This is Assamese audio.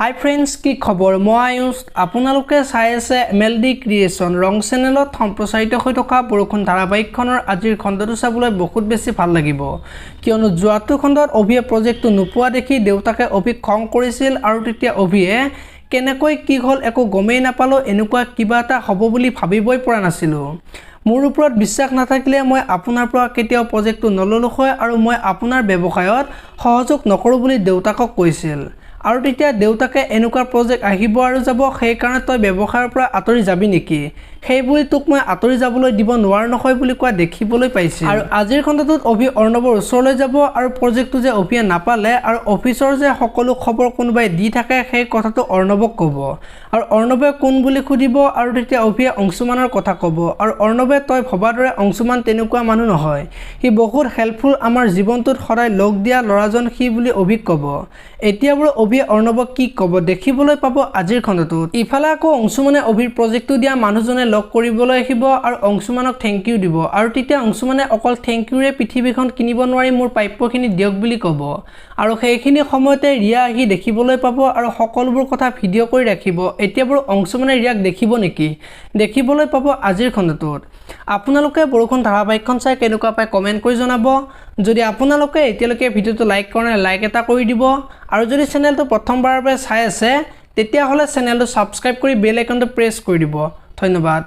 हाई फ्रेंड्स की खबर मैं आयुष आपलोके चाई आछे एमएलडी क्रिएशन रंग चेनेলত सम्प्रचारित हो थका बरषुण धाराबाहिकखনৰ আজিৰ খণ্ডটো চাবলৈ বহুত বেছি ভাল লাগিব কিয়নো যোৱাটো খণ্ডত অভিয়ে প্ৰজেক্টটো নোপোৱা দেখি দেউতাকে অভিক খং কৰিছিল আৰু তেতিয়া অভিয়ে কেনেকৈ কি হল একো গমেই নাপালো এনেকুৱা কিবা এটা হ'ব বুলি ভাবিবই পৰা নাছিলো মোৰ ওপৰত বিশ্বাস নাথাকিলে মই আপোনাৰ পৰা কেতিয়াও প্ৰজেক্টটো নললো হয় আৰু মই আপোনাৰ ব্যৱসায়ত সহযোগ নকৰো বুলি দেউতাকক কৈছিল আৰু তেতিয়া দেউতাকে এনেকুৱা প্ৰজেক্ট আহিব আৰু যাব সেই কাৰণে তই ব্যৱসায়ৰ পৰা আতৰি যাবি নেকি সেই বুলি তোক মই আতৰি যাবলৈ দিব নোৱাৰ নহয় বুলি কোৱা দেখিবলৈ পাইছিল আৰু আজিৰ খণ্ডটোত অভি অৰ্ণৱৰ ওচৰলৈ যাব আৰু প্ৰজেক্টটো যে অভিয়ে নাপালে আৰু অফিচৰ যে সকলো খবৰ কোনোবাই দি থাকে সেই কথাটো অৰ্ণৱক ক'ব আৰু অৰ্ণৱে কোন বুলি খুদিব আৰু তেতিয়া অভিয়ে অংশুমানৰ কথা ক'ব আৰু অৰ্ণৱে তই ভবাৰ দৰে অংশুমান তেনেকুৱা মানুহ নহয় হি বহুত হেল্পফুল আমাৰ জীৱনটোত সদায় লগ দিয়া লৰাজন হি বুলি অভিক ক'ব এতিয়া বাৰু অভিয়ে অৰ্ণৱক কি ক'ব দেখিবলৈ পাব আজিৰ খণ্ডটোত ইফালে আকৌ অংশুমানে অভিৰ প্ৰজেক্টটো দিয়া মানুহজনে লগ কৰিবলৈ আহিব আৰু অংশুমানক থ্যাংক ইউ দিব আৰু তেতিয়া অংশুমানে অকল থ্যাংক ইউৰে পৃথিৱীখন কিনিব নোৱাৰি মোৰ প্ৰাপ্যখিনি দিয়ক বুলি ক'ব আৰু সেইখিনি সময়তে ৰিয়া আহি দেখিবলৈ পাব আৰু সকলোবোৰ কথা ভিডিঅ' কৰি ৰাখিব এতিয়া বাৰু অংশুমানে ৰিয়াক দেখিব নেকি দেখিবলৈ পাব আজিৰ খণ্ডটোত আপোনালোকে বৰষুণ ধাৰাবাহিকখন চাই কেনেকুৱা পায় কমেন্ট কৰি জনাব যদি আপোনালোকে এতিয়ালৈকে ভিডিঅ'টো লাইক কৰা নাই লাইক এটা কৰি দিব আৰু যদি চেনেলটো প্ৰথমবাৰৰ বাবে চাই আছে তেতিয়া হলে চেনেলটো সাবস্ক্ৰাইব কৰি বেল আইকনটো প্ৰেছ কৰি দিব ধন্যবাদ।